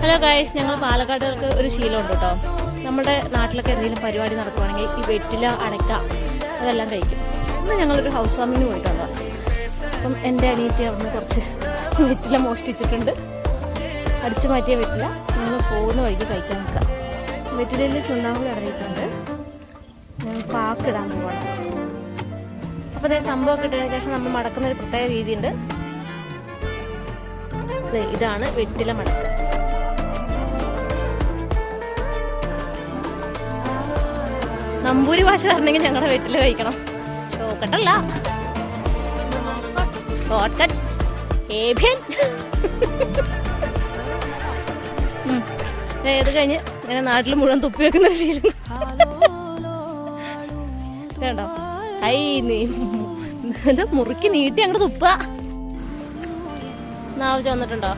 Hello guys, ഞങ്ങൾ പാലക്കാട്ടുകാർക്ക് ഒരു ശീലമുണ്ട് കേട്ടോ. നമ്മുടെ നാട്ടിലൊക്കെ എന്തെങ്കിലും പരിപാടി നടക്കുവാണെങ്കിൽ ഈ വെറ്റില, അടയ്ക്ക അതെല്ലാം കഴിക്കും. ഇന്ന് ഞങ്ങളൊരു ഹൗസ് വാമിങ്ങിന് പോയിട്ടുണ്ടോ. അപ്പം എൻ്റെ അനിയത്തി അവിടുന്ന് കുറച്ച് വെറ്റില മോഷ്ടിച്ചിട്ടുണ്ട്. അടിച്ചു മാറ്റിയ വെറ്റില ഞങ്ങൾ പോകുന്ന വഴിക്ക് കഴിക്കാൻ നിൽക്കാം. വെറ്റിലയിൽ ചുണ്ണാമ്പ് ഇടറിയിട്ടുണ്ട്. ഞങ്ങൾ പാക്കിടാൻ പോകണം. അപ്പോൾ അതേ സംഭവമൊക്കെ ഇട്ടതിന് ശേഷം നമ്മൾ മടക്കുന്നൊരു പ്രത്യേക രീതിയുണ്ട്. ഇതാണ് വെറ്റില മടക്ക്. നമ്പൂരി ഭാഷ പറഞ്ഞെങ്കിൽ ഞങ്ങളുടെ വെറ്റില കഴിക്കണം. ഷോക്കട്ടല്ല, ഷോർട്ട്കട്ട്, ഏഭ്യൻ. ഇത് കഴിഞ്ഞ് ഇങ്ങനെ നാട്ടിൽ മുഴുവൻ തുപ്പി വെക്കുന്ന ശീലം കേട്ടോ. ഐ മുറുക്കി നീട്ടി അങ്ങോട്ട് തുപ്പ. നാവ് വന്നിട്ടുണ്ടോ?